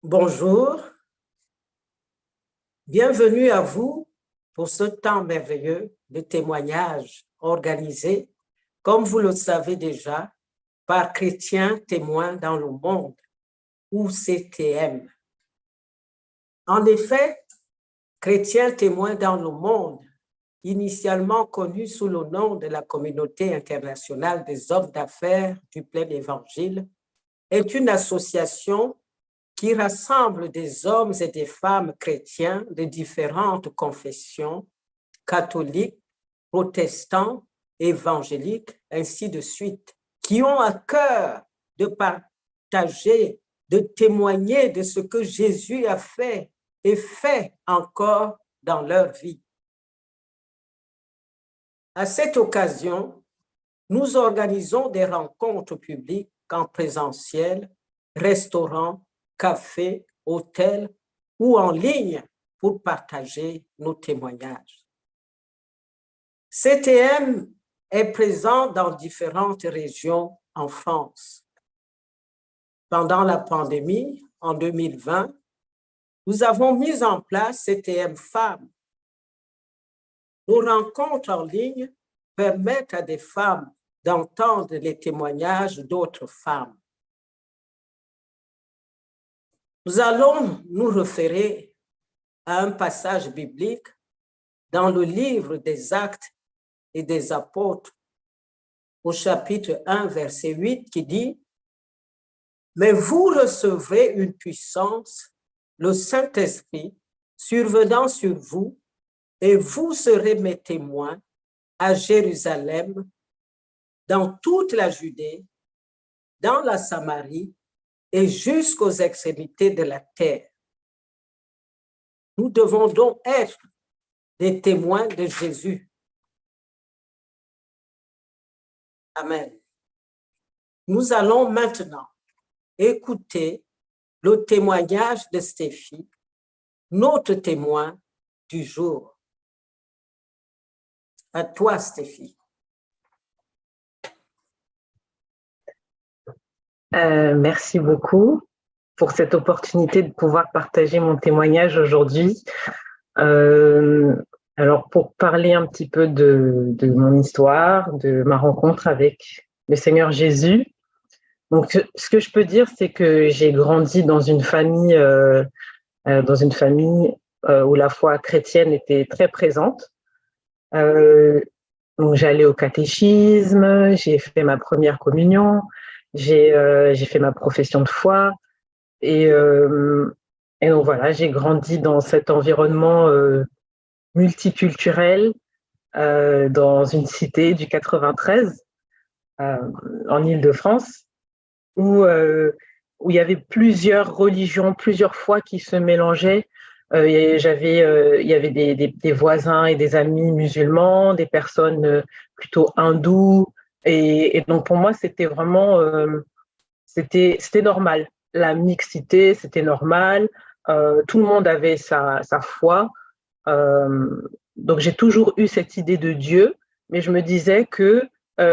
Bonjour, bienvenue à vous pour ce temps merveilleux de témoignage organisé, comme vous le savez déjà, par Chrétiens témoins dans le monde, ou CTM. En effet, Chrétiens témoins dans le monde, initialement connu sous le nom de la Communauté internationale des hommes d'affaires du plein évangile, est une association qui rassemble des hommes et des femmes chrétiens de différentes confessions, catholiques, protestants, évangéliques, ainsi de suite, qui ont à cœur de partager, de témoigner de ce que Jésus a fait et fait encore dans leur vie. À cette occasion, nous organisons des rencontres publiques en présentiel, restaurants, cafés, hôtels ou en ligne pour partager nos témoignages. CTM est présent dans différentes régions en France. Pendant la pandémie, en 2020, nous avons mis en place CTM Femmes. Nos rencontres en ligne permettent à des femmes d'entendre les témoignages d'autres femmes. Nous allons nous référer à un passage biblique dans le livre des Actes et des Apôtres, au chapitre 1, verset 8, qui dit « Mais vous recevrez une puissance, le Saint-Esprit, survenant sur vous, et vous serez mes témoins à Jérusalem, dans toute la Judée, dans la Samarie et jusqu'aux extrémités de la terre. » Nous devons donc être des témoins de Jésus. Amen. Nous allons maintenant écouter le témoignage de Stéphie, notre témoin du jour. À toi, Stéphie. Merci beaucoup pour cette opportunité de pouvoir partager mon témoignage aujourd'hui. Alors, pour parler un petit peu de mon histoire, de ma rencontre avec le Seigneur Jésus, donc ce que je peux dire, c'est que j'ai grandi dans une famille où la foi chrétienne était très présente. Donc, j'allais au catéchisme, j'ai fait ma première communion, j'ai fait ma profession de foi et donc voilà, j'ai grandi dans cet environnement multiculturel dans une cité du 93 en Île-de-France où il y avait plusieurs religions, plusieurs foi qui se mélangeaient. Il y avait des voisins et des amis musulmans, des personnes plutôt hindoues. Et donc, pour moi, c'était vraiment c'était normal. La mixité, c'était normal. Tout le monde avait sa foi. Donc, j'ai toujours eu cette idée de Dieu, mais je me disais que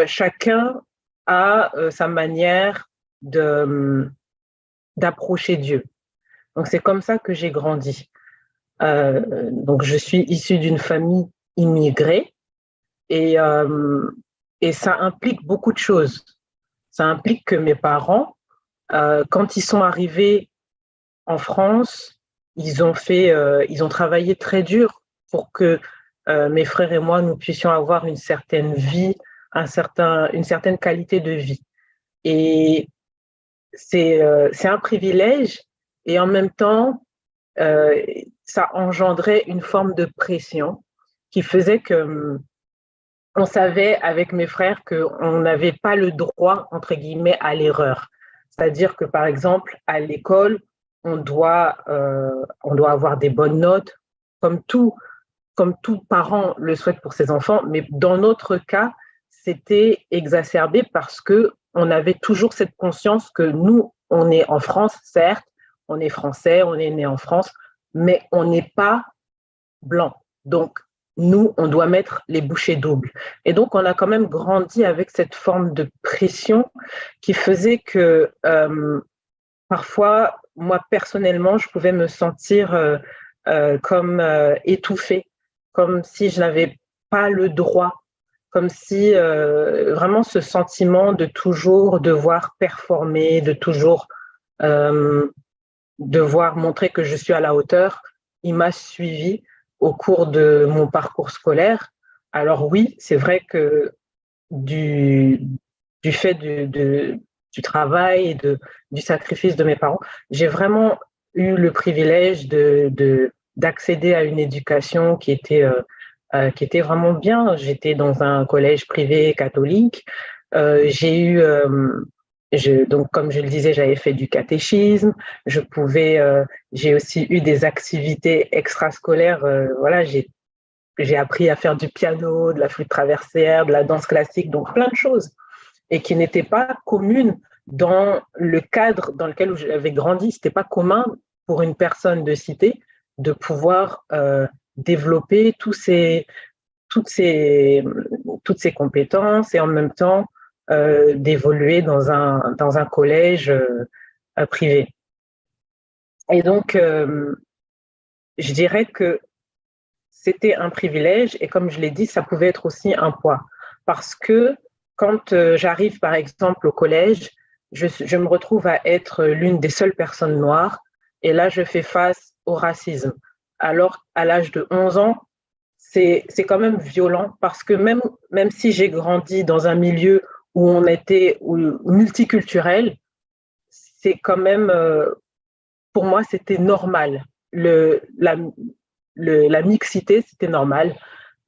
chacun a sa manière d'approcher Dieu. Donc, c'est comme ça que j'ai grandi. Donc, je suis issue d'une famille immigrée et ça implique beaucoup de choses. Ça implique que mes parents, quand ils sont arrivés en France, ils ont travaillé très dur pour que mes frères et moi, nous puissions avoir une certaine vie, une certaine qualité de vie. Et c'est un privilège et en même temps, ça engendrait une forme de pression qui faisait que on savait avec mes frères qu'on n'avait pas le droit, entre guillemets, à l'erreur. C'est-à-dire que, par exemple, à l'école, on doit avoir des bonnes notes, comme tout parent le souhaite pour ses enfants, mais dans notre cas, c'était exacerbé parce qu'on avait toujours cette conscience que nous, on est en France, certes, on est français, on est né en France, mais on n'est pas blanc. Donc, nous, on doit mettre les bouchées doubles. Et donc, on a quand même grandi avec cette forme de pression qui faisait que parfois, moi, personnellement, je pouvais me sentir comme étouffée, comme si je n'avais pas le droit, comme si vraiment ce sentiment de toujours devoir performer, de toujours devoir montrer que je suis à la hauteur, il m'a suivi au cours de mon parcours scolaire. Alors oui, c'est vrai que du, du fait du travail et du sacrifice de mes parents, j'ai vraiment eu le privilège d'accéder à une éducation qui était vraiment bien. J'étais dans un collège privé catholique. J'ai eu, donc comme je le disais, j'avais fait du catéchisme. J'ai aussi eu des activités extrascolaires. Voilà, j'ai appris à faire du piano, de la flûte traversière, de la danse classique, donc plein de choses, et qui n'étaient pas communes dans le cadre dans lequel j'avais grandi. C'était pas commun pour une personne de cité de pouvoir développer toutes ces, toutes ces compétences et en même temps d'évoluer dans un collège privé. Et donc, je dirais que c'était un privilège et comme je l'ai dit, ça pouvait être aussi un poids. Parce que quand j'arrive, par exemple, au collège, je me retrouve à être l'une des seules personnes noires et là, je fais face au racisme. Alors, à l'âge de 11 ans, c'est quand même violent parce que même si j'ai grandi dans un milieu où on était multiculturel, c'est quand même, pour moi, c'était normal. La mixité, c'était normal.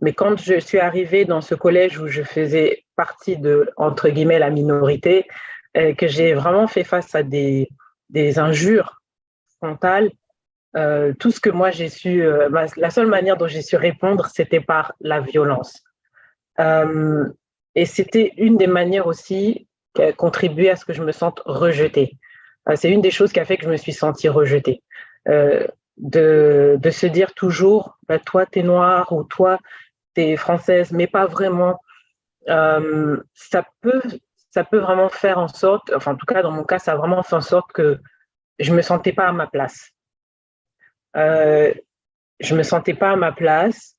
Mais quand je suis arrivée dans ce collège où je faisais partie de, entre guillemets, la minorité, que j'ai vraiment fait face à des injures frontales, tout ce que moi j'ai su, la seule manière dont j'ai su répondre, c'était par la violence. Euh, et c'était une des manières aussi qui a contribué à ce que je me sente rejetée. C'est une des choses qui a fait que je me suis sentie rejetée. De se dire toujours, bah, toi, t'es noire ou toi, t'es française, mais pas vraiment. Euh, ça peut, ça peut vraiment faire en sorte, enfin, en tout cas, dans mon cas, ça a vraiment fait en sorte que je me sentais pas à ma place. Euh, je me sentais pas à ma place.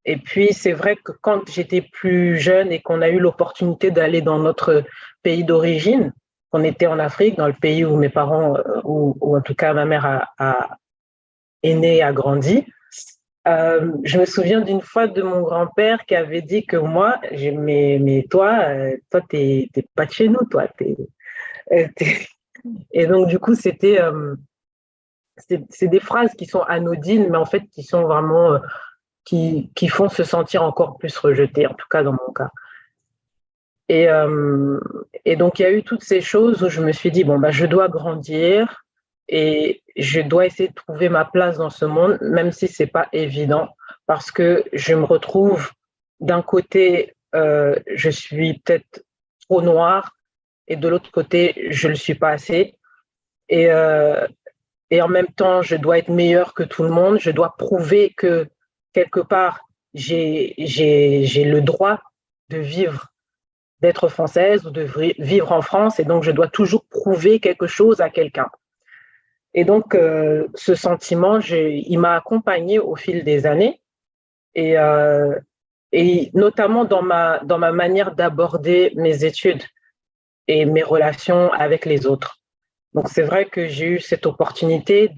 Et puis, c'est vrai que quand j'étais plus jeune et qu'on a eu l'opportunité d'aller dans notre pays d'origine, qu'on était en Afrique, dans le pays où mes parents, ou en tout cas ma mère est née, a grandi, je me souviens d'une fois de mon grand-père qui avait dit que moi, mais toi, toi, t'es pas de chez nous, toi. T'es... Et donc, du coup, c'est des phrases qui sont anodines, mais en fait, qui sont vraiment, qui font se sentir encore plus rejeté, en tout cas dans mon cas. Et, euh, et donc, il y a eu toutes ces choses où je me suis dit, bon, bah, je dois grandir et je dois essayer de trouver ma place dans ce monde, même si c'est pas évident, parce que je me retrouve d'un côté, je suis peut-être trop noire, et de l'autre côté, je ne le suis pas assez. Et, euh, et en même temps, je dois être meilleure que tout le monde. Je dois prouver que quelque part, j'ai le droit de vivre, d'être française ou de vivre en France. Et donc, je dois toujours prouver quelque chose à quelqu'un. Et donc, ce sentiment, il m'a accompagnée au fil des années et, euh, et notamment dans ma manière d'aborder mes études et mes relations avec les autres. Donc, c'est vrai que j'ai eu cette opportunité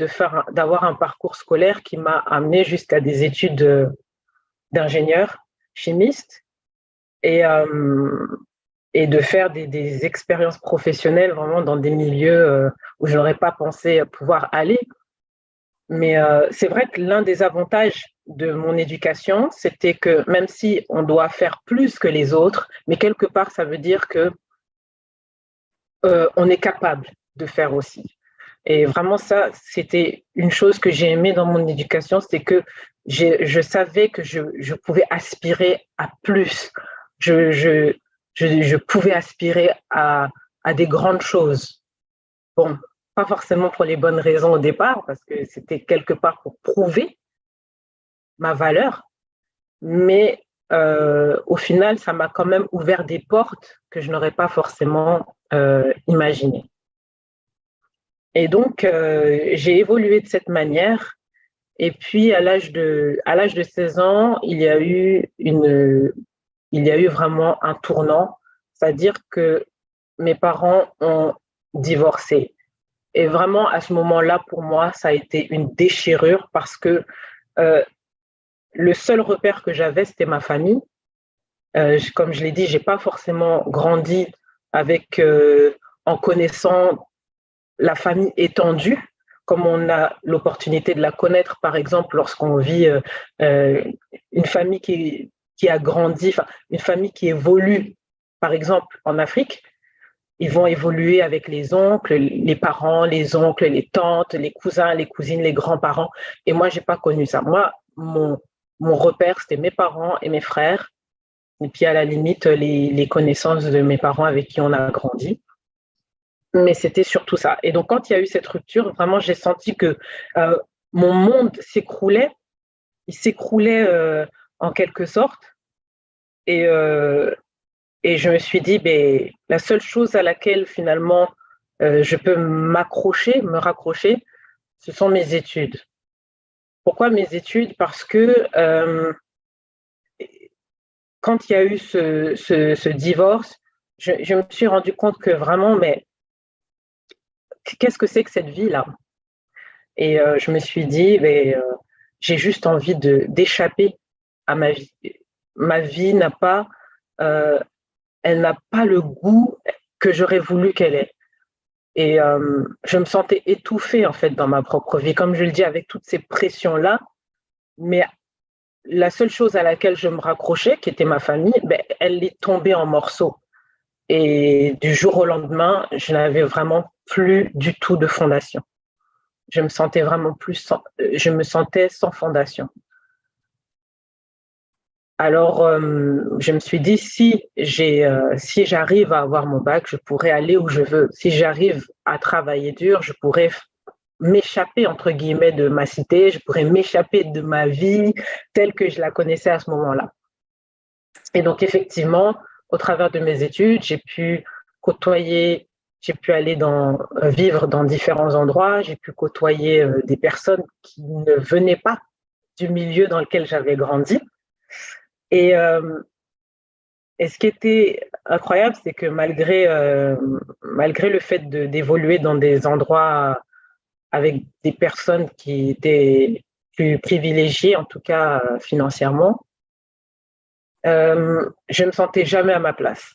d'avoir un parcours scolaire qui m'a amené jusqu'à des études d'ingénieur chimiste et, euh, et de faire des expériences professionnelles vraiment dans des milieux où je n'aurais pas pensé pouvoir aller. Mais c'est vrai que l'un des avantages de mon éducation, c'était que même si on doit faire plus que les autres, mais quelque part, ça veut dire que on est capable de faire aussi. Et vraiment, ça, c'était une chose que j'ai aimée dans mon éducation, c'est que je savais que je pouvais aspirer à plus. Je, je pouvais aspirer à des grandes choses. Bon, pas forcément pour les bonnes raisons au départ, parce que c'était quelque part pour prouver ma valeur, mais au final, ça m'a quand même ouvert des portes que je n'aurais pas forcément imaginées. Et donc, j'ai évolué de cette manière. Et puis, à l'âge de 16 ans, il y a eu vraiment un tournant, c'est-à-dire que mes parents ont divorcé. Et vraiment, à ce moment-là, pour moi, ça a été une déchirure parce que euh, le seul repère que j'avais, c'était ma famille. Comme je l'ai dit, j'ai pas forcément grandi avec, en connaissant la famille étendue, comme on a l'opportunité de la connaître, par exemple, lorsqu'on vit euh, une famille qui a grandi, enfin, une famille qui évolue, par exemple, en Afrique. Ils vont évoluer avec les oncles, les parents, les oncles, les tantes, les cousins, les cousines, les grands-parents. Et moi, j'ai pas connu ça. Moi, mon repère, c'était mes parents et mes frères. Et puis, à la limite, les connaissances de mes parents avec qui on a grandi. Mais c'était surtout ça. Et donc, quand il y a eu cette rupture, vraiment, j'ai senti que euh, mon monde s'écroulait. Il s'écroulait en quelque sorte. Et, euh, et je me suis dit, ben, la seule chose à laquelle finalement je peux m'accrocher, me raccrocher, ce sont mes études. Pourquoi mes études? Parce que quand il y a eu ce divorce, je me suis rendu compte que vraiment, mais qu'est-ce que c'est que cette vie-là? Et je me suis dit, mais, j'ai juste envie d'échapper à ma vie. Ma vie n'a pas, euh, elle n'a pas le goût que j'aurais voulu qu'elle ait. Et je me sentais étouffée en fait dans ma propre vie, comme je le dis, avec toutes ces pressions-là. Mais la seule chose à laquelle je me raccrochais, qui était ma famille, ben, elle est tombée en morceaux. Et du jour au lendemain, je n'avais vraiment plus du tout de fondation. Je me sentais vraiment je me sentais sans fondation. Alors, je me suis dit, si j'arrive à avoir mon bac, je pourrais aller où je veux. Si j'arrive à travailler dur, je pourrais m'échapper, entre guillemets, de ma cité, je pourrais m'échapper de ma vie telle que je la connaissais à ce moment-là. Et donc, effectivement, au travers de mes études, j'ai pu côtoyer, j'ai pu aller vivre dans différents endroits, j'ai pu côtoyer des personnes qui ne venaient pas du milieu dans lequel j'avais grandi. Et, euh, et ce qui était incroyable, c'est que malgré le fait d'évoluer dans des endroits avec des personnes qui étaient plus privilégiées, en tout cas financièrement, je me sentais jamais à ma place.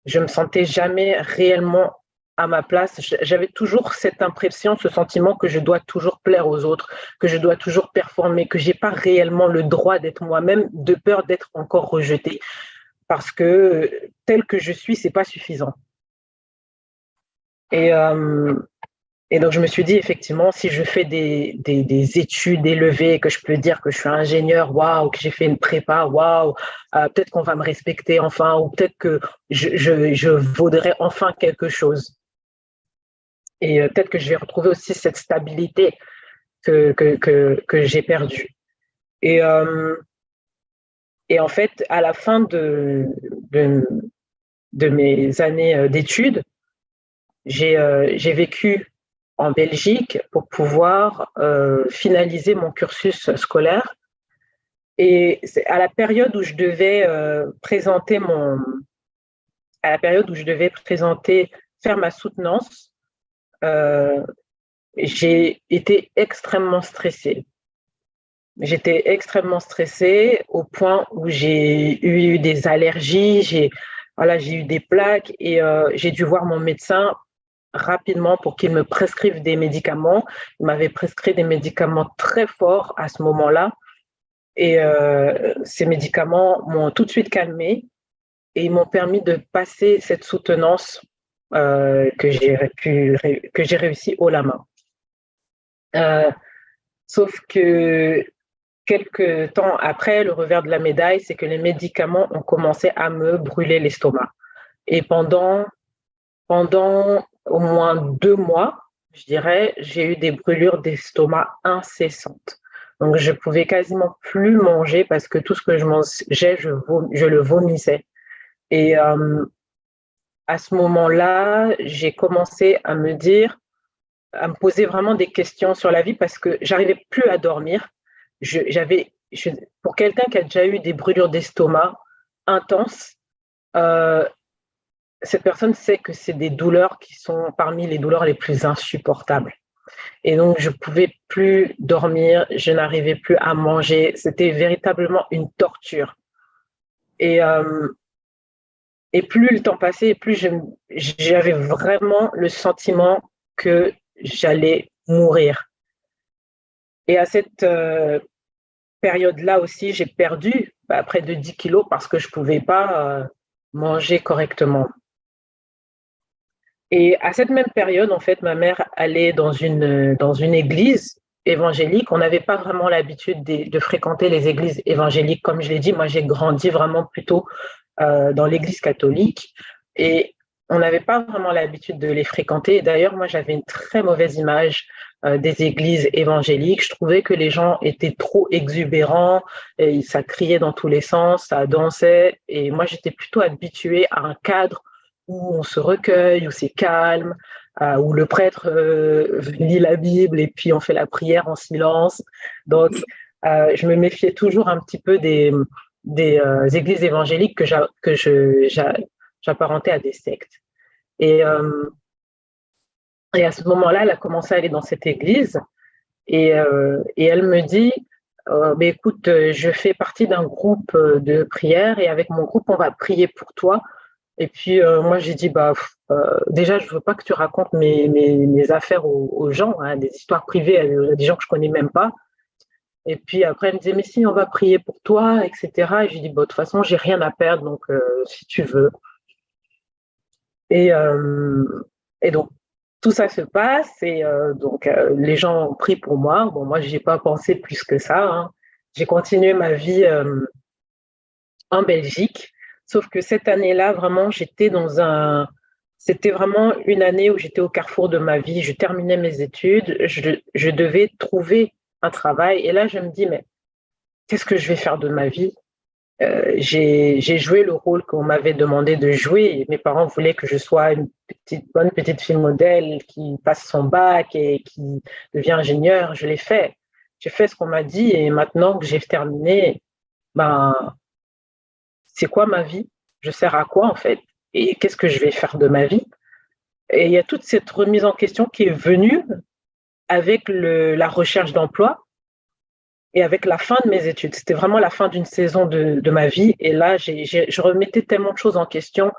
Je me sentais jamais réellement à ma place. J'avais toujours cette impression, ce sentiment que je dois toujours plaire aux autres, que je dois toujours performer, que j'ai pas réellement le droit d'être moi-même, de peur d'être encore rejetée, parce que tel que je suis, c'est pas suffisant. Et Et donc, je me suis dit, effectivement, si je fais des études élevées, que je peux dire que je suis ingénieur, waouh, que j'ai fait une prépa, waouh, peut-être qu'on va me respecter enfin, ou peut-être que je vaudrais enfin quelque chose. Et peut-être que je vais retrouver aussi cette stabilité que j'ai perdue. Et, euh, et en fait, à la fin de, de mes années d'études, j'ai vécu en Belgique pour pouvoir finaliser mon cursus scolaire. Et c'est à la période où je devais à la période où je devais faire ma soutenance, euh, j'ai été extrêmement stressée. J'étais extrêmement stressée au point où j'ai eu des allergies, j'ai eu des plaques et j'ai dû voir mon médecin rapidement pour qu'il me prescrive des médicaments. Il m'avait prescrit des médicaments très forts à ce moment-là. Et ces médicaments m'ont tout de suite calmée et ils m'ont permis de passer cette soutenance que j'ai réussi haut la main. Euh, Sauf que quelques temps après, le revers de la médaille, c'est que les médicaments ont commencé à me brûler l'estomac. Et pendant au moins 2 mois, je dirais, j'ai eu des brûlures d'estomac incessantes. Donc, je pouvais quasiment plus manger parce que tout ce que je mangeais, je le vomissais. Et à ce moment-là, j'ai commencé à me dire, à me poser vraiment des questions sur la vie parce que j'arrivais plus à dormir. Pour quelqu'un qui a déjà eu des brûlures d'estomac intenses, euh, cette personne sait que c'est des douleurs qui sont parmi les douleurs les plus insupportables. Et donc, je ne pouvais plus dormir, je n'arrivais plus à manger. C'était véritablement une torture. Et, euh, et plus le temps passait, plus j'avais vraiment le sentiment que j'allais mourir. Et à cette période-là aussi, j'ai perdu près de 10 kilos parce que je ne pouvais pas manger correctement. Et à cette même période, en fait, ma mère allait dans une église évangélique. On n'avait pas vraiment l'habitude de fréquenter les églises évangéliques. Comme je l'ai dit, moi, j'ai grandi vraiment plutôt dans l'église catholique et on n'avait pas vraiment l'habitude de les fréquenter. D'ailleurs, moi, j'avais une très mauvaise image des églises évangéliques. Je trouvais que les gens étaient trop exubérants, et ça criait dans tous les sens, ça dansait. Et moi, j'étais plutôt habituée à un cadre où on se recueille, où c'est calme, où le prêtre lit la Bible et puis on fait la prière en silence. Donc, je me méfiais toujours un petit peu des églises évangéliques que j'apparentais à des sectes. Et, euh, et à ce moment-là, elle a commencé à aller dans cette église et elle me dit, écoute, je fais partie d'un groupe de prière et avec mon groupe, on va prier pour toi. Et puis, moi, j'ai dit, déjà, je veux pas que tu racontes mes affaires aux gens, hein, des histoires privées à des gens que je connais même pas. Et puis après, elle me disait, mais si, on va prier pour toi, etc. Et je lui dis, de toute façon, j'ai rien à perdre, donc si tu veux. Et, euh, et donc, tout ça se passe et donc les gens prient pour moi. Bon, moi, j'ai pas pensé plus que ça, hein. J'ai continué ma vie en Belgique. Sauf que cette année-là, vraiment, c'était vraiment une année où j'étais au carrefour de ma vie. Je terminais mes études, je devais trouver un travail. Et là, je me dis, mais qu'est-ce que je vais faire de ma vie? J'ai joué le rôle qu'on m'avait demandé de jouer. Mes parents voulaient que je sois une bonne petite fille modèle qui passe son bac et qui devient ingénieure. Je l'ai fait. J'ai fait ce qu'on m'a dit et maintenant que j'ai terminé, ben, c'est quoi ma vie? Je sers à quoi en fait? Et qu'est-ce que je vais faire de ma vie? Et il y a toute cette remise en question qui est venue avec la recherche d'emploi et avec la fin de mes études. C'était vraiment la fin d'une saison de ma vie. Et là, je remettais tellement de choses en question.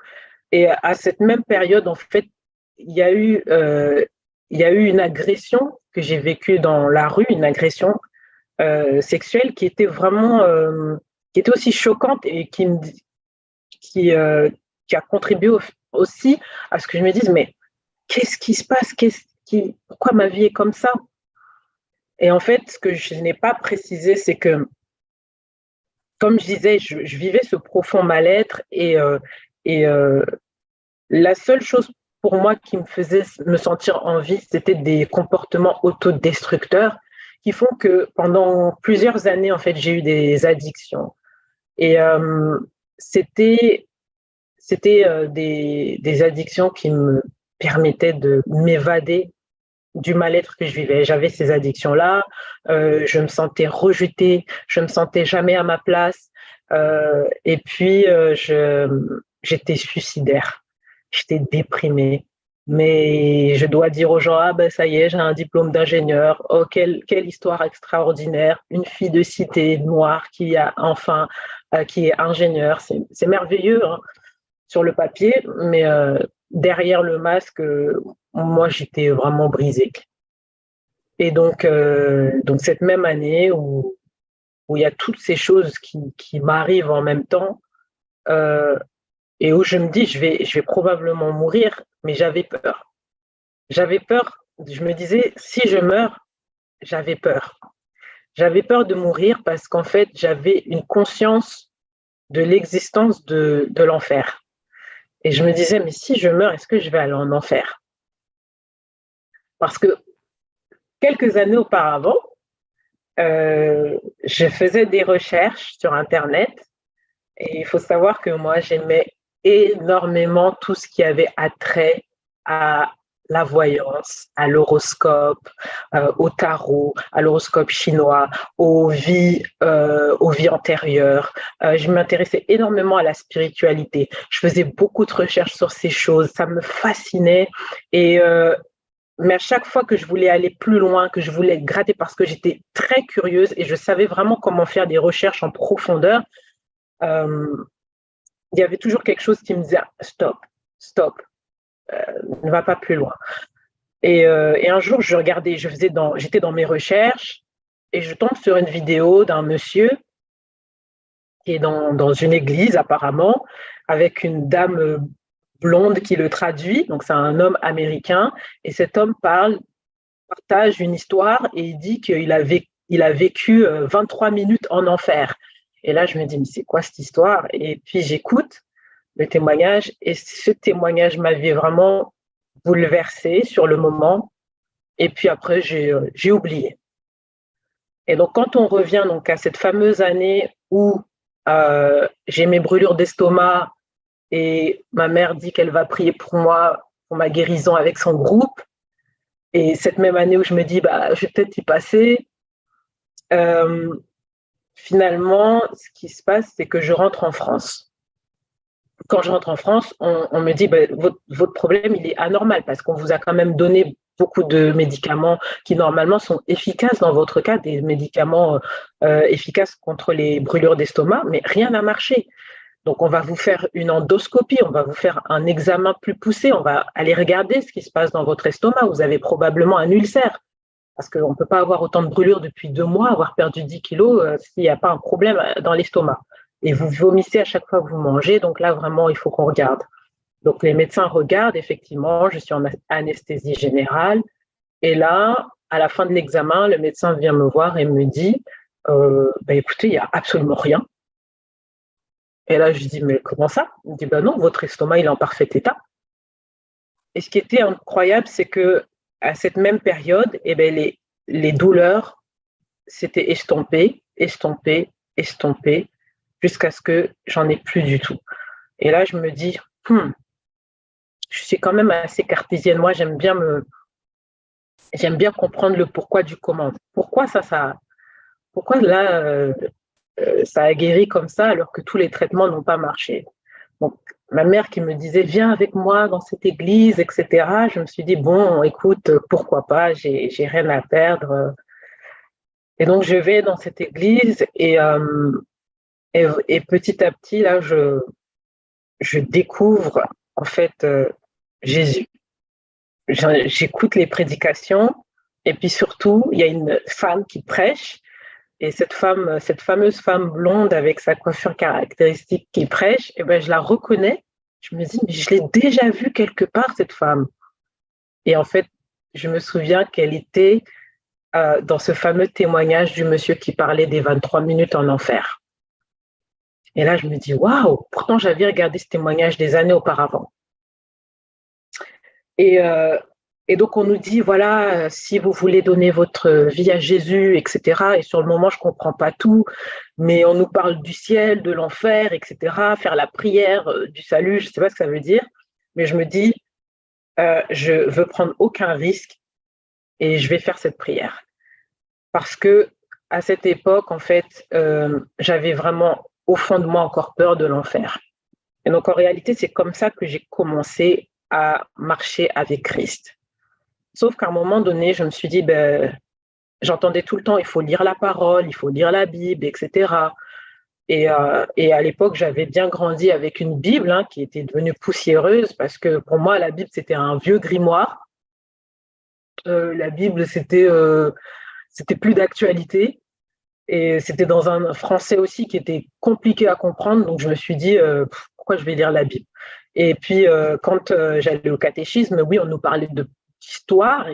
Et à cette même période, en fait, il y a eu, il y a eu une agression que j'ai vécue dans la rue, une agression sexuelle qui était vraiment, qui était aussi choquante et qui, euh, qui a contribué aussi à ce que je me dise, mais qu'est-ce qui se passe? Pourquoi ma vie est comme ça? Et en fait, ce que je n'ai pas précisé, c'est que, comme je disais, je vivais ce profond mal-être et la seule chose pour moi qui me faisait me sentir en vie, c'était des comportements autodestructeurs qui font que pendant plusieurs années, en fait, j'ai eu des addictions. Et c'était des addictions qui me permettaient de m'évader du mal-être que je vivais. J'avais ces addictions-là, je me sentais rejetée, je me sentais jamais à ma place, et puis j'étais suicidaire, j'étais déprimée. Mais je dois dire aux gens, ah ben ça y est, j'ai un diplôme d'ingénieur, oh quelle histoire extraordinaire, une fille de cité noire qui a enfin, qui est ingénieure, c'est merveilleux hein, sur le papier, mais derrière le masque, moi j'étais vraiment brisée. Et donc cette même année où il y a toutes ces choses qui m'arrivent en même temps euh, et où je me dis je vais probablement mourir, mais j'avais peur. J'avais peur, je me disais si je meurs, j'avais peur. J'avais peur de mourir parce qu'en fait j'avais une conscience de l'existence de l'enfer. Et je me disais mais si je meurs, est-ce que je vais aller en enfer? Parce que quelques années auparavant, je faisais des recherches sur Internet et il faut savoir que moi, j'aimais énormément tout ce qui avait attrait à la voyance, à l'horoscope, au tarot, à l'horoscope chinois, aux vies antérieures. Je m'intéressais énormément à la spiritualité. Je faisais beaucoup de recherches sur ces choses. Ça me fascinait. Et, mais à chaque fois que je voulais aller plus loin, que je voulais gratter parce que j'étais très curieuse et je savais vraiment comment faire des recherches en profondeur, euh, il y avait toujours quelque chose qui me disait stop, stop, ne va pas plus loin. Et un jour, j'étais dans mes recherches et je tombe sur une vidéo d'un monsieur qui est dans une église apparemment, avec une dame blonde qui le traduit. Donc c'est un homme américain et cet homme partage une histoire et il dit qu'il a vécu 23 minutes en enfer. Et là, je me dis, mais c'est quoi cette histoire? Et puis j'écoute le témoignage et ce témoignage m'avait vraiment bouleversée sur le moment. Et puis après, j'ai oublié. Et donc, quand on revient donc, à cette fameuse année où j'ai mes brûlures d'estomac et ma mère dit qu'elle va prier pour moi, pour ma guérison avec son groupe, et cette même année où je me dis, bah, je vais peut-être y passer, finalement, ce qui se passe, c'est que je rentre en France. Quand je rentre en France, on me dit, bah, votre problème, il est anormal parce qu'on vous a quand même donné beaucoup de médicaments qui, normalement, sont efficaces dans votre cas, des médicaments efficaces contre les brûlures d'estomac, mais rien n'a marché. Donc, on va vous faire une endoscopie, on va vous faire un examen plus poussé, on va aller regarder ce qui se passe dans votre estomac. Vous avez probablement un ulcère parce qu'on ne peut pas avoir autant de brûlures depuis 2 mois, avoir perdu 10 kilos s'il n'y a pas un problème dans l'estomac. Et vous vomissez à chaque fois que vous mangez, donc là, vraiment, il faut qu'on regarde. Donc, les médecins regardent, effectivement, je suis en anesthésie générale. Et là, à la fin de l'examen, le médecin vient me voir et me dit, bah, écoutez, il n'y a absolument rien. Et là, je dis, mais comment ça? Il me dit, bah non, votre estomac, il est en parfait état. Et ce qui était incroyable, c'est que à cette même période, eh bien, les douleurs s'étaient estompées, estompées, estompées, jusqu'à ce que j'en ai plus du tout. Et là, je me dis, je suis quand même assez cartésienne. Moi, j'aime bien comprendre le pourquoi du comment. Pourquoi pourquoi là, ça a guéri comme ça alors que tous les traitements n'ont pas marché. Donc, ma mère qui me disait, viens avec moi dans cette église, etc. Je me suis dit, bon, écoute, pourquoi pas, j'ai rien à perdre. Et donc, je vais dans cette église et petit à petit, là, je découvre en fait Jésus. J'écoute les prédications et puis surtout, il y a une femme qui prêche et cette fameuse femme blonde avec sa coiffure caractéristique qui prêche, eh ben, je la reconnais. Je me dis, mais je l'ai déjà vue quelque part, cette femme. Et en fait, je me souviens qu'elle était dans ce fameux témoignage du monsieur qui parlait des 23 minutes en enfer. Et là, je me dis, waouh, pourtant j'avais regardé ce témoignage des années auparavant. Et, et donc, on nous dit, voilà, si vous voulez donner votre vie à Jésus, etc. Et sur le moment, je ne comprends pas tout, mais on nous parle du ciel, de l'enfer, etc. Faire la prière du salut, je ne sais pas ce que ça veut dire, mais je me dis, je ne veux prendre aucun risque et je vais faire cette prière. Parce que à cette époque, en fait, j'avais vraiment au fond de moi encore peur de l'enfer. Et donc, en réalité, c'est comme ça que j'ai commencé à marcher avec Christ. Sauf qu'à un moment donné, je me suis dit, ben, j'entendais tout le temps, il faut lire la parole, il faut lire la Bible, etc. Et à l'époque, j'avais bien grandi avec une Bible qui était devenue poussiéreuse parce que pour moi, la Bible, c'était un vieux grimoire. La Bible, c'était plus d'actualité. Et c'était dans un français aussi qui était compliqué à comprendre. Donc, je me suis dit, pourquoi je vais lire la Bible? Et puis, quand j'allais au catéchisme, oui, on nous parlait d'histoire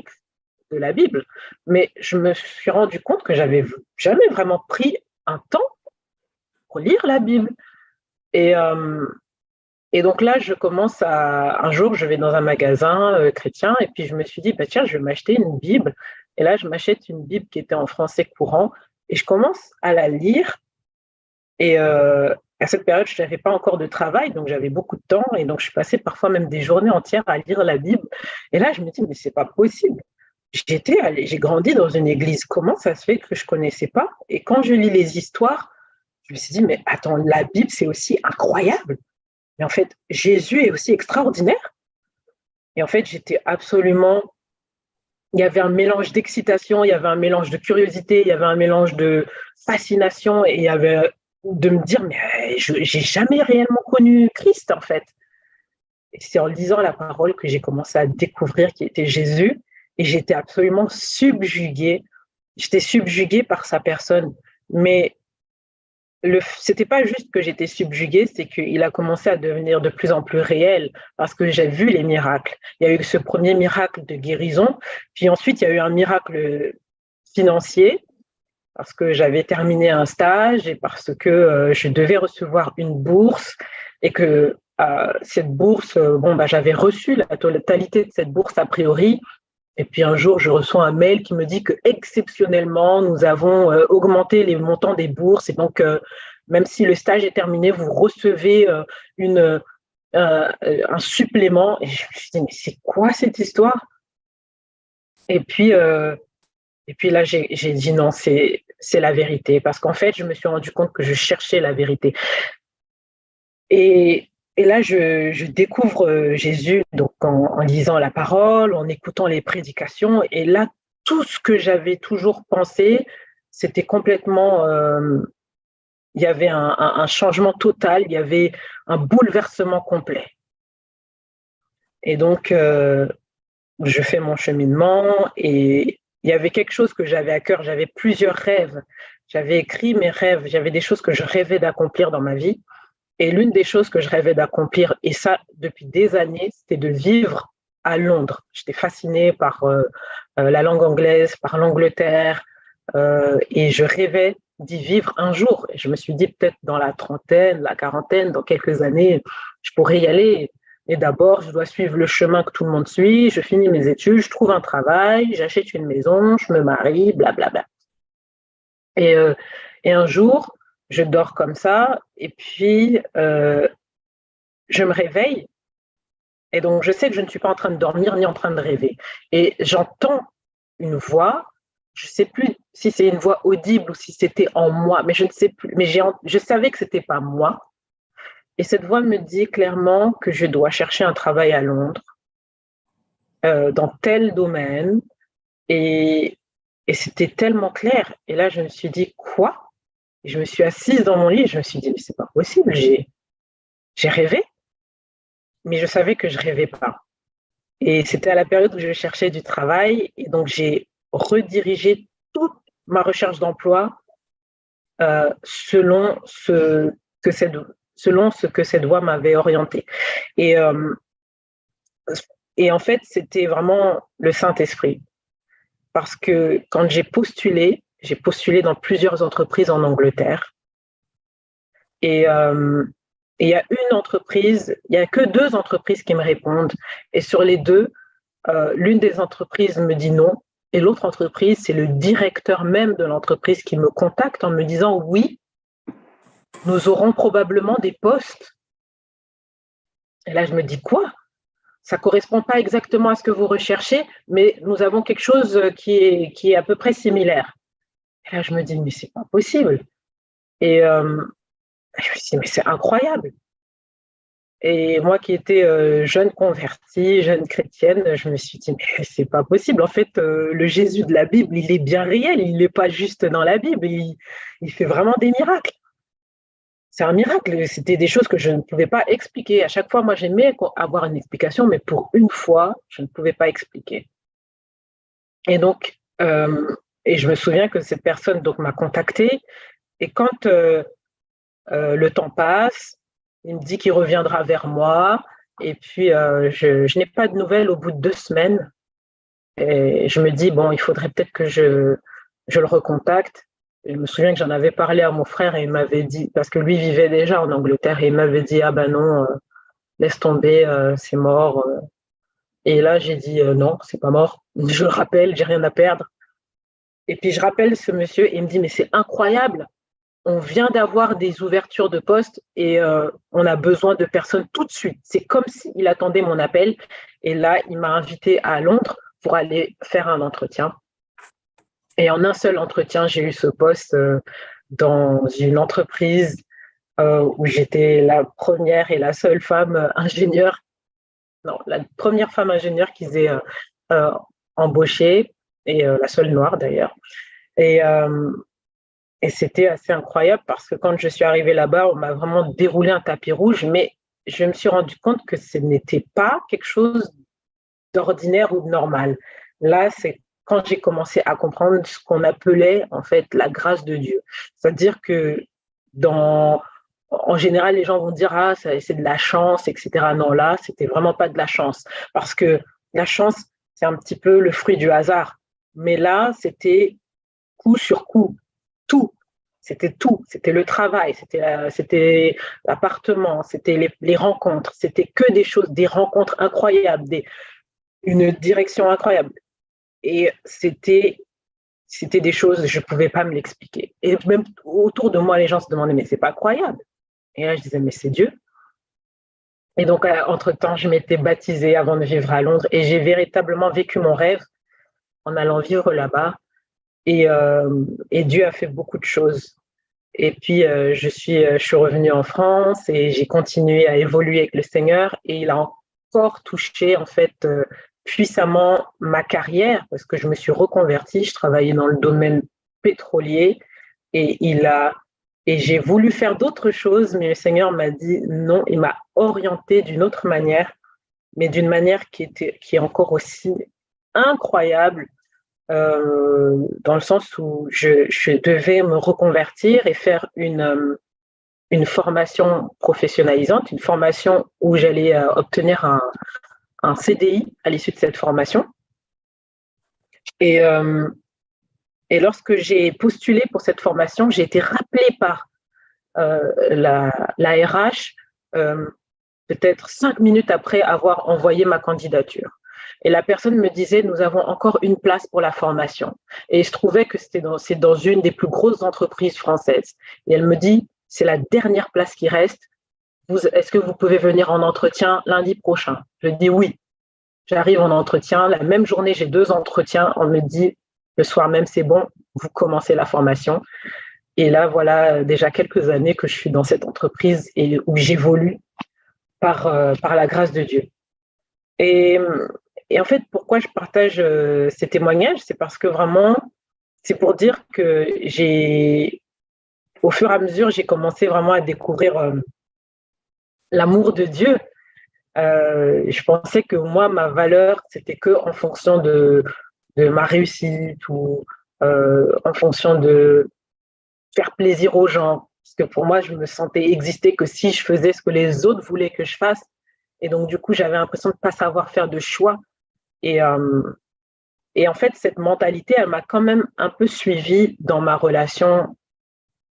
de la Bible, mais je me suis rendu compte que j'avais jamais vraiment pris un temps pour lire la Bible. Et donc là, un jour, je vais dans un magasin chrétien et puis je me suis dit, bah, tiens, je vais m'acheter une Bible. Et là, je m'achète une Bible qui était en français courant et je commence à la lire. Et À cette période, je n'avais pas encore de travail, donc j'avais beaucoup de temps, et donc je passais parfois même des journées entières à lire la Bible. Et là, je me dis, mais c'est pas possible. J'ai grandi dans une église. Comment ça se fait que je connaissais pas? Et quand je lis les histoires, je me suis dit, mais attends, la Bible, c'est aussi incroyable. Mais en fait, Jésus est aussi extraordinaire. Et en fait, j'étais absolument. Il y avait un mélange d'excitation, il y avait un mélange de curiosité, il y avait un mélange de fascination, et il y avait de me dire, mais je n'ai jamais réellement connu Christ, en fait. Et c'est en lisant la parole que j'ai commencé à découvrir qui était Jésus, et j'étais absolument subjuguée. J'étais subjuguée par sa personne. Mais c'était pas juste que j'étais subjuguée, c'est qu'il a commencé à devenir de plus en plus réel parce que j'ai vu les miracles. Il y a eu ce premier miracle de guérison, puis ensuite il y a eu un miracle financier parce que j'avais terminé un stage et parce que je devais recevoir une bourse et que cette bourse, j'avais reçu la totalité de cette bourse a priori. Et puis un jour, je reçois un mail qui me dit que exceptionnellement, nous avons augmenté les montants des bourses. Et donc, même si le stage est terminé, vous recevez un supplément. Et je me suis dit, mais c'est quoi cette histoire? Et puis là, j'ai dit non, c'est la vérité. Parce qu'en fait, je me suis rendu compte que je cherchais la vérité. Et là, je découvre Jésus donc en lisant la parole, en écoutant les prédications. Et là, tout ce que j'avais toujours pensé, c'était complètement... il y avait un changement total, il y avait un bouleversement complet. Et donc, je fais mon cheminement et il y avait quelque chose que j'avais à cœur. J'avais plusieurs rêves. J'avais écrit mes rêves. J'avais des choses que je rêvais d'accomplir dans ma vie. Et l'une des choses que je rêvais d'accomplir, et ça depuis des années, c'était de vivre à Londres. J'étais fascinée par la langue anglaise, par l'Angleterre, et je rêvais d'y vivre un jour. Et je me suis dit peut-être dans la trentaine, la quarantaine, dans quelques années, je pourrais y aller. Et d'abord, je dois suivre le chemin que tout le monde suit. Je finis mes études, je trouve un travail, j'achète une maison, je me marie, blablabla. Et un jour, je dors comme ça, et puis je me réveille, et donc je sais que je ne suis pas en train de dormir ni en train de rêver. Et j'entends une voix, je ne sais plus si c'est une voix audible ou si c'était en moi, mais je ne sais plus, mais je savais que ce n'était pas moi. Et cette voix me dit clairement que je dois chercher un travail à Londres, dans tel domaine, et c'était tellement clair. Et là, je me suis dit, quoi? Et je me suis assise dans mon lit et je me suis dit, mais c'est pas possible, j'ai rêvé, mais je savais que je rêvais pas. Et c'était à la période où je cherchais du travail, et donc j'ai redirigé toute ma recherche d'emploi selon ce que cette voie m'avait orienté. Et en fait, c'était vraiment le Saint-Esprit. Parce que quand j'ai postulé dans plusieurs entreprises en Angleterre. Et il y a une entreprise, il n'y a que 2 entreprises qui me répondent. Et sur les 2, l'une des entreprises me dit non. Et l'autre entreprise, c'est le directeur même de l'entreprise qui me contacte en me disant oui, nous aurons probablement des postes. Et là, je me dis quoi? Ça ne correspond pas exactement à ce que vous recherchez, mais nous avons quelque chose qui est à peu près similaire. Et là, je me dis, mais c'est pas possible. Et je me suis dit, mais c'est incroyable. Et moi qui étais jeune convertie, jeune chrétienne, je me suis dit, mais c'est pas possible. En fait, le Jésus de la Bible, il est bien réel, il n'est pas juste dans la Bible, il fait vraiment des miracles. C'est un miracle, c'était des choses que je ne pouvais pas expliquer. À chaque fois, moi, j'aimais avoir une explication, mais pour une fois, je ne pouvais pas expliquer. Et donc, et je me souviens que cette personne donc m'a contactée, et quand le temps passe, il me dit qu'il reviendra vers moi, et puis je n'ai pas de nouvelles au bout de 2 semaines. Et je me dis, bon, il faudrait peut-être que je le recontacte. Et je me souviens que j'en avais parlé à mon frère et il m'avait dit, parce que lui vivait déjà en Angleterre, et il m'avait dit, ah ben non, laisse tomber, c'est mort. Et là, j'ai dit, non, c'est pas mort. Je le rappelle, j'ai rien à perdre. Et puis je rappelle ce monsieur et il me dit, mais c'est incroyable. on vient d'avoir des ouvertures de postes et on a besoin de personnes tout de suite. C'est comme s'il attendait mon appel. Et là, il m'a invité à Londres pour aller faire un entretien. Et en un seul entretien, j'ai eu ce poste dans une entreprise où j'étais la première et la seule femme ingénieure, non, la première femme ingénieure qu'ils aient embauchée, et la seule noire d'ailleurs. Et c'était assez incroyable parce que quand je suis arrivée là-bas, on m'a vraiment déroulé un tapis rouge, mais je me suis rendu compte que ce n'était pas quelque chose d'ordinaire ou de normal. Là, c'est quand j'ai commencé à comprendre ce qu'on appelait en fait la grâce de Dieu. C'est-à-dire que en général, les gens vont dire ah c'est de la chance, etc. Non, là, c'était vraiment pas de la chance parce que la chance, c'est un petit peu le fruit du hasard. Mais là, c'était coup sur coup, tout. C'était tout. C'était le travail, c'était l'appartement, c'était les rencontres. C'était que des choses, des rencontres incroyables, une direction incroyable. Et c'était des choses, je ne pouvais pas me l'expliquer. Et même autour de moi, les gens se demandaient, mais c'est pas croyable. Et là, je disais, mais c'est Dieu. Et donc, entre-temps, je m'étais baptisée avant de vivre à Londres et j'ai véritablement vécu mon rêve en allant vivre là-bas. Et Dieu a fait beaucoup de choses. Et puis, je suis revenue en France et j'ai continué à évoluer avec le Seigneur et il a encore touché, en fait, puissamment ma carrière parce que je me suis reconvertie. Je travaillais dans le domaine pétrolier et j'ai voulu faire d'autres choses, mais le Seigneur m'a dit non, il m'a orientée d'une autre manière, mais d'une manière qui est encore aussi incroyable dans le sens où je devais me reconvertir et faire une formation professionnalisante, une formation où j'allais obtenir un CDI à l'issue de cette formation. Et, et lorsque j'ai postulé pour cette formation, j'ai été rappelée par la RH peut-être 5 minutes après avoir envoyé ma candidature. Et la personne me disait, nous avons encore une place pour la formation. Et il se trouvait que c'est dans une des plus grosses entreprises françaises. Et elle me dit, c'est la dernière place qui reste. Est-ce que vous pouvez venir en entretien lundi prochain? Je dis oui. J'arrive en entretien. La même journée, j'ai 2 entretiens. On me dit, le soir même, c'est bon, vous commencez la formation. Et là, voilà déjà quelques années que je suis dans cette entreprise et où j'évolue par la grâce de Dieu. Et en fait, pourquoi je partage ces témoignages, c'est parce que vraiment, c'est pour dire que au fur et à mesure, j'ai commencé vraiment à découvrir l'amour de Dieu. Je pensais que moi, ma valeur, c'était que en fonction de ma réussite ou en fonction de faire plaisir aux gens. Parce que pour moi, je me sentais exister que si je faisais ce que les autres voulaient que je fasse. Et donc, du coup, j'avais l'impression de ne pas savoir faire de choix. Et en fait, cette mentalité, elle m'a quand même un peu suivie dans ma relation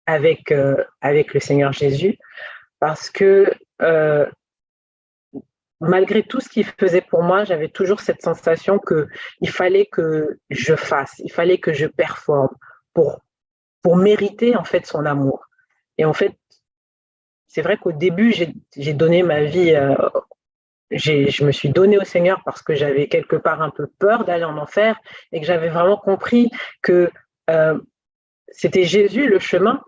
avec le Seigneur Jésus. Parce que malgré tout ce qu'il faisait pour moi, j'avais toujours cette sensation qu'il fallait que je fasse, il fallait que je performe pour mériter en fait son amour. Et en fait, c'est vrai qu'au début, j'ai donné ma vie, je me suis donnée au Seigneur parce que j'avais quelque part un peu peur d'aller en enfer et que j'avais vraiment compris que c'était Jésus le chemin.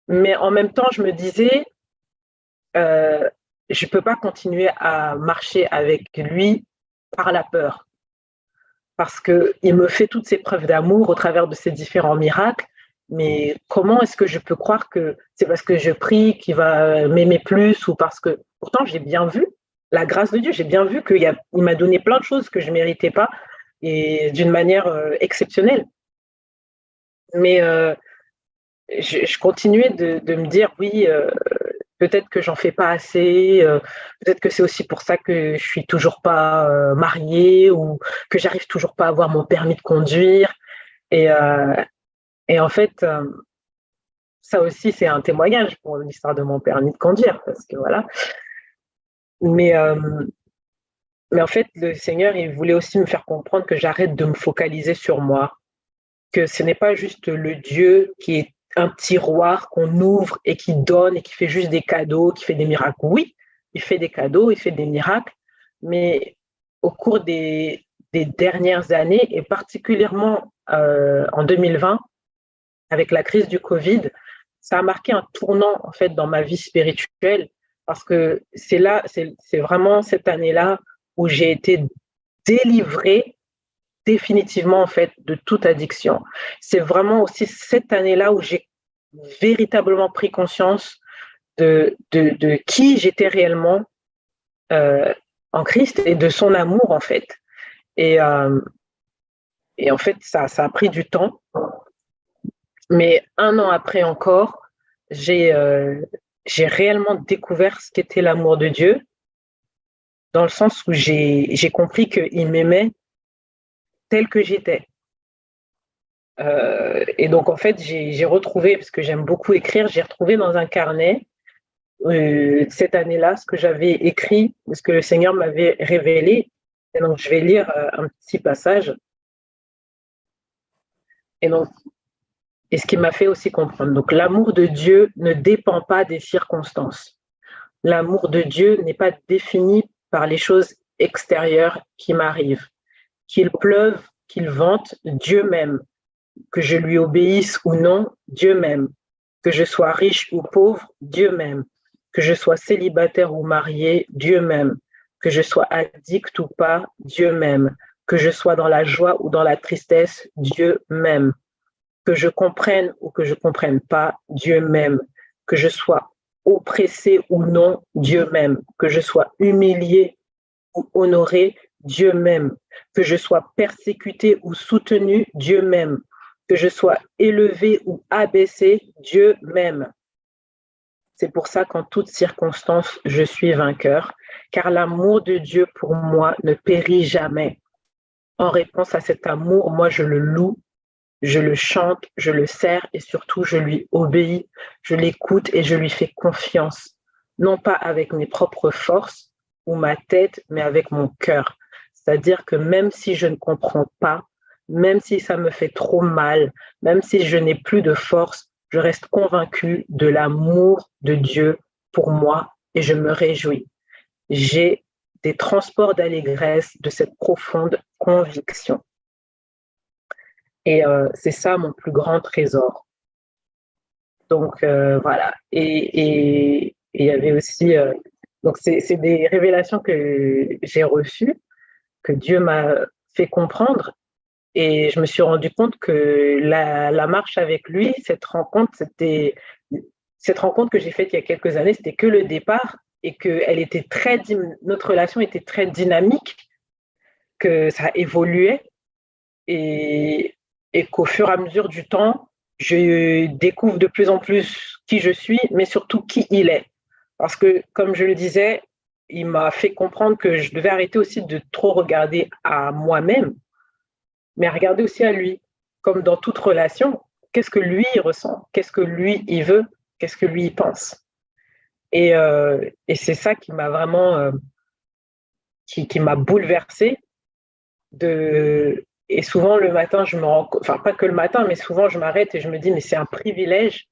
Mais en même temps, je me disais, je ne peux pas continuer à marcher avec lui par la peur. Parce qu'il me fait toutes ces preuves d'amour au travers de ces différents miracles. Mais comment est-ce que je peux croire que c'est parce que je prie qu'il va m'aimer plus ou parce que… Pourtant, j'ai bien vu la grâce de Dieu. J'ai bien vu qu'il m'a donné plein de choses que je ne méritais pas et d'une manière exceptionnelle. Mais je continuais de me dire, oui, peut-être que j'en fais pas assez, peut-être que c'est aussi pour ça que je suis toujours pas mariée ou que j'arrive toujours pas à avoir mon permis de conduire. Et en fait, ça aussi, c'est un témoignage pour l'histoire de mon permis de conduire, parce que voilà. Mais en fait, le Seigneur, il voulait aussi me faire comprendre que j'arrête de me focaliser sur moi, que ce n'est pas juste le Dieu qui est un tiroir qu'on ouvre et qui donne et qui fait juste des cadeaux, qui fait des miracles. Oui, il fait des cadeaux, il fait des miracles, mais au cours des dernières années, et particulièrement en 2020, avec la crise du Covid, ça a marqué un tournant en fait dans ma vie spirituelle parce que c'est vraiment cette année-là où j'ai été délivrée définitivement en fait de toute addiction. C'est vraiment aussi cette année-là où j'ai véritablement pris conscience de qui j'étais réellement euh, en Christ et de son amour en fait. Et, euh, et en fait, ça a pris du temps. Mais un an après encore, j'ai j'ai réellement découvert ce qu'était l'amour de Dieu, dans le sens où j'ai compris qu'il m'aimait tel que j'étais. Et donc, en fait, j'ai retrouvé, parce que j'aime beaucoup écrire, j'ai retrouvé dans un carnet cette année-là ce que j'avais écrit, ce que le Seigneur m'avait révélé. Et donc, je vais lire un petit passage. Et donc, et ce qui m'a fait aussi comprendre. Donc, l'amour de Dieu ne dépend pas des circonstances. L'amour de Dieu n'est pas défini par les choses extérieures qui m'arrivent. Qu'il pleuve, qu'il vente, Dieu m'aime. Que je lui obéisse ou non, Dieu m'aime. Que je sois riche ou pauvre, Dieu m'aime. Que je sois célibataire ou marié, Dieu m'aime. Que je sois addict ou pas, Dieu m'aime. Que je sois dans la joie ou dans la tristesse, Dieu m'aime. Que je comprenne ou que je comprenne pas, Dieu m'aime. Que je sois oppressé ou non, Dieu m'aime. Que je sois humilié ou honoré, Dieu m'aime. Que je sois persécuté ou soutenu, Dieu m'aime. Que je sois élevé ou abaissé, Dieu m'aime. C'est pour ça qu'en toutes circonstances, je suis vainqueur, car l'amour de Dieu pour moi ne périt jamais. En réponse à cet amour, moi je le loue, je le chante, je le sers et surtout je lui obéis, je l'écoute et je lui fais confiance, non pas avec mes propres forces ou ma tête, mais avec mon cœur. C'est-à-dire que même si je ne comprends pas, même si ça me fait trop mal, même si je n'ai plus de force, je reste convaincue de l'amour de Dieu pour moi et je me réjouis. J'ai des transports d'allégresse de cette profonde conviction. Et c'est ça mon plus grand trésor. Donc voilà. Et il y avait aussi, donc c'est des révélations que j'ai reçues, que Dieu m'a fait comprendre. Et je me suis rendu compte que la marche avec lui, cette rencontre que j'ai faite il y a quelques années, c'était que le départ et que notre relation était très dynamique, que ça évoluait et, et qu'au fur et à mesure du temps, je découvre de plus en plus qui je suis, mais surtout qui il est. Parce que, comme je le disais, il m'a fait comprendre que je devais arrêter aussi de trop regarder à moi-même, mais à regarder aussi à lui. Comme dans toute relation, qu'est-ce que lui il ressent, qu'est-ce que lui il veut, qu'est-ce que lui il pense. Et c'est ça qui m'a vraiment, qui m'a bouleversée. Et souvent le matin, je me rends, enfin pas que le matin, mais souvent je m'arrête et je me dis, mais c'est un privilège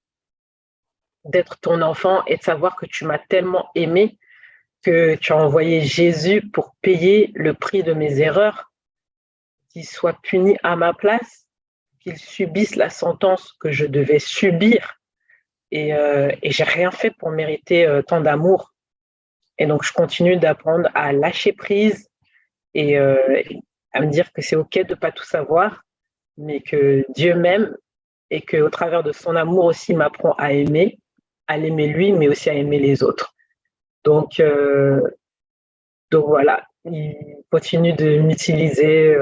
d'être ton enfant et de savoir que tu m'as tellement aimé que tu as envoyé Jésus pour payer le prix de mes erreurs, qu'il soit puni à ma place, qu'il subisse la sentence que je devais subir. Et j'ai rien fait pour mériter tant d'amour. Et donc, je continue d'apprendre à lâcher prise et à me dire que c'est OK de ne pas tout savoir, mais que Dieu m'aime et qu'au travers de son amour aussi, il m'apprend à l'aimer lui, mais aussi à aimer les autres. Donc, donc voilà, il continue de m'utiliser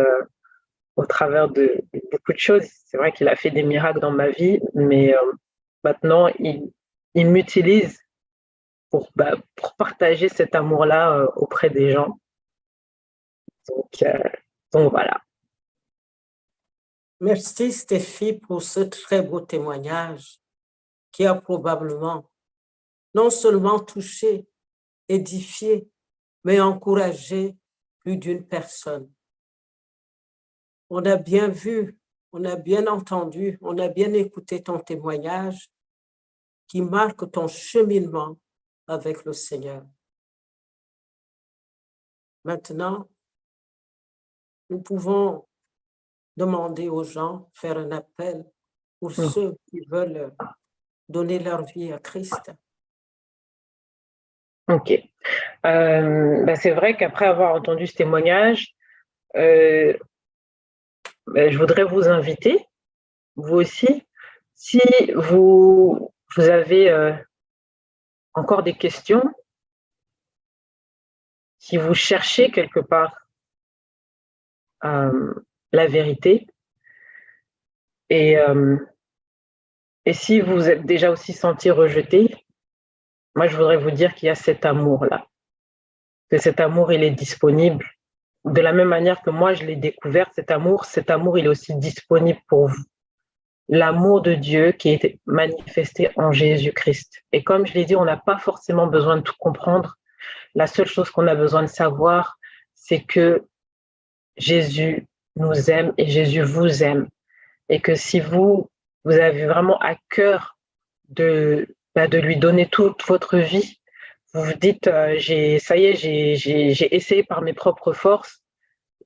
au travers de beaucoup de choses. C'est vrai qu'il a fait des miracles dans ma vie, mais maintenant, il m'utilise pour partager cet amour-là auprès des gens. Donc, donc voilà. Merci Stéphie pour ce très beau témoignage qui a probablement non seulement touché, édifié, mais encouragé plus d'une personne. On a bien vu, on a bien entendu, on a bien écouté ton témoignage qui marque ton cheminement avec le Seigneur. Maintenant, nous pouvons demander aux gens, faire un appel pour ceux qui veulent donner leur vie à Christ. Ok. C'est vrai qu'après avoir entendu ce témoignage, je voudrais vous inviter, vous aussi, si vous avez encore des questions, si vous cherchez quelque part la vérité, et si vous êtes déjà aussi senti rejeté, moi je voudrais vous dire qu'il y a cet amour-là, que cet amour il est disponible. De la même manière que moi je l'ai découvert, cet amour il est aussi disponible pour vous. L'amour de Dieu qui est manifesté en Jésus-Christ. Et comme je l'ai dit, on n'a pas forcément besoin de tout comprendre. La seule chose qu'on a besoin de savoir, c'est que Jésus nous aime et Jésus vous aime. Et que si vous avez vraiment à cœur de lui donner toute votre vie, vous vous dites, ça y est, j'ai essayé par mes propres forces,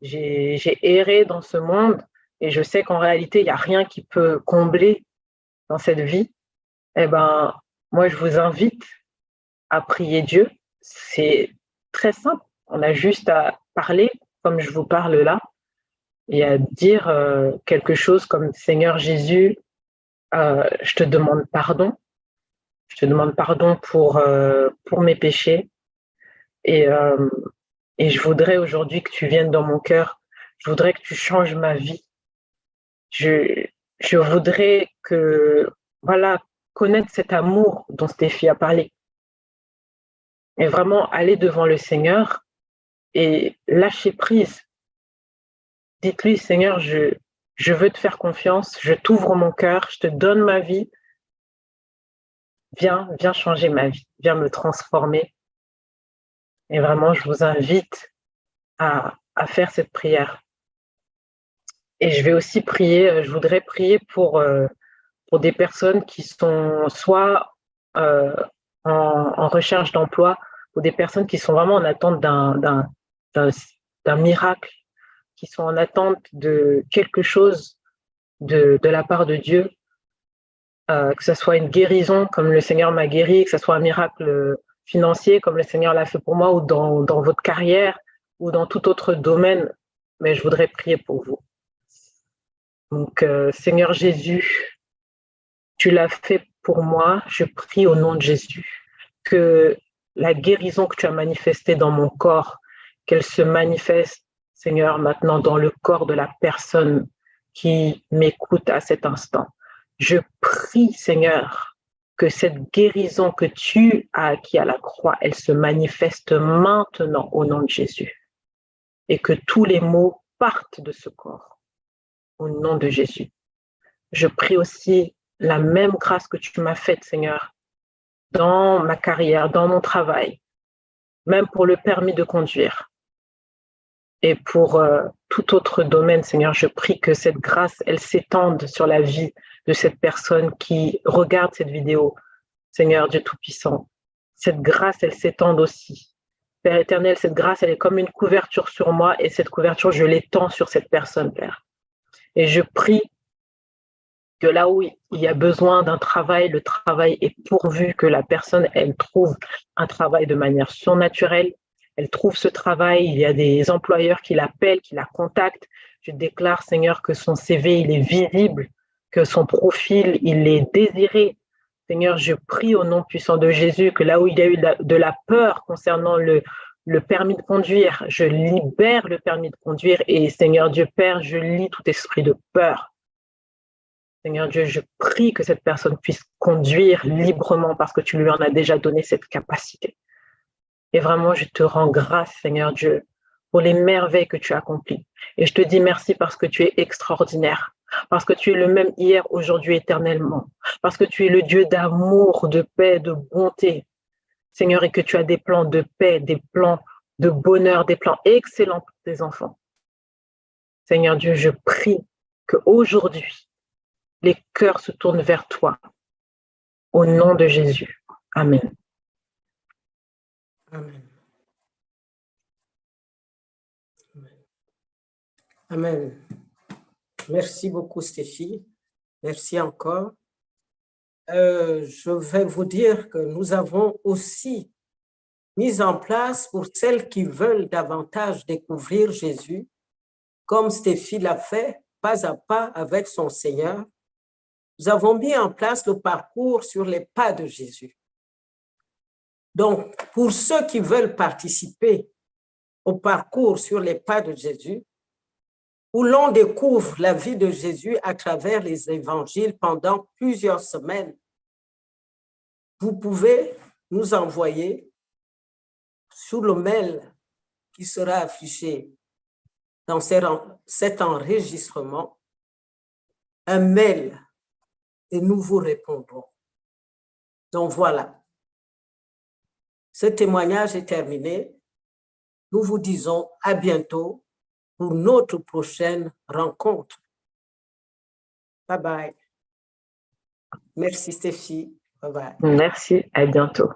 j'ai erré dans ce monde et je sais qu'en réalité, il n'y a rien qui peut combler dans cette vie, eh ben, moi, je vous invite à prier Dieu. C'est très simple. On a juste à parler comme je vous parle là et à dire quelque chose comme Seigneur Jésus, je te demande pardon. Je te demande pardon pour mes péchés et je voudrais aujourd'hui que tu viennes dans mon cœur. Je voudrais que tu changes ma vie. Je voudrais connaître cet amour dont Stéphie a parlé. Et vraiment aller devant le Seigneur et lâcher prise. Dites-lui, Seigneur, je veux te faire confiance, je t'ouvre mon cœur, je te donne ma vie. Viens changer ma vie, viens me transformer. Et vraiment, je vous invite à faire cette prière. Et je vais aussi prier, je voudrais prier pour des personnes qui sont soit en recherche d'emploi ou des personnes qui sont vraiment en attente d'un miracle, qui sont en attente de quelque chose de la part de Dieu, que ce soit une guérison comme le Seigneur m'a guéri, que ce soit un miracle financier comme le Seigneur l'a fait pour moi, ou dans votre carrière, ou dans tout autre domaine, mais je voudrais prier pour vous. Donc, Seigneur Jésus, tu l'as fait pour moi, je prie au nom de Jésus que la guérison que tu as manifestée dans mon corps, qu'elle se manifeste, Seigneur, maintenant dans le corps de la personne qui m'écoute à cet instant. Je prie, Seigneur, que cette guérison que tu as acquis à la croix, elle se manifeste maintenant au nom de Jésus. Et que tous les maux partent de ce corps au nom de Jésus. Je prie aussi la même grâce que tu m'as faite, Seigneur, dans ma carrière, dans mon travail, même pour le permis de conduire. Et pour tout autre domaine, Seigneur, je prie que cette grâce, elle s'étende sur la vie de cette personne qui regarde cette vidéo. Seigneur Dieu Tout-Puissant, cette grâce, elle s'étende aussi. Père éternel, cette grâce, elle est comme une couverture sur moi et cette couverture, je l'étends sur cette personne, Père. Et je prie que là où il y a besoin d'un travail, le travail est pourvu, que la personne, elle trouve un travail de manière surnaturelle, elle trouve ce travail, il y a des employeurs qui l'appellent, qui la contactent. Je déclare, Seigneur, que son CV, il est visible, que son profil, il est désiré. Seigneur, je prie au nom puissant de Jésus que là où il y a eu de la peur concernant le permis de conduire, je libère le permis de conduire et Seigneur Dieu Père, je lie tout esprit de peur. Seigneur Dieu, je prie que cette personne puisse conduire librement parce que tu lui en as déjà donné cette capacité. Et vraiment, je te rends grâce, Seigneur Dieu, pour les merveilles que tu as accomplies. Et je te dis merci parce que tu es extraordinaire, parce que tu es le même hier, aujourd'hui, éternellement, parce que tu es le Dieu d'amour, de paix, de bonté, Seigneur, et que tu as des plans de paix, des plans de bonheur, des plans excellents pour tes enfants. Seigneur Dieu, je prie qu'aujourd'hui, les cœurs se tournent vers toi. Au nom de Jésus. Amen. Amen. Amen. Merci beaucoup, Stéphie. Merci encore. Je vais vous dire que nous avons aussi mis en place pour celles qui veulent davantage découvrir Jésus, comme Stéphie l'a fait, pas à pas avec son Seigneur. Nous avons mis en place le parcours sur les pas de Jésus. Donc, pour ceux qui veulent participer au parcours sur les pas de Jésus, où l'on découvre la vie de Jésus à travers les évangiles pendant plusieurs semaines, vous pouvez nous envoyer sur le mail qui sera affiché dans cet enregistrement un mail et nous vous répondrons. Donc voilà, ce témoignage est terminé. Nous vous disons à bientôt pour notre prochaine rencontre. Bye bye. Merci Stéphie. Bye bye. Merci, à bientôt.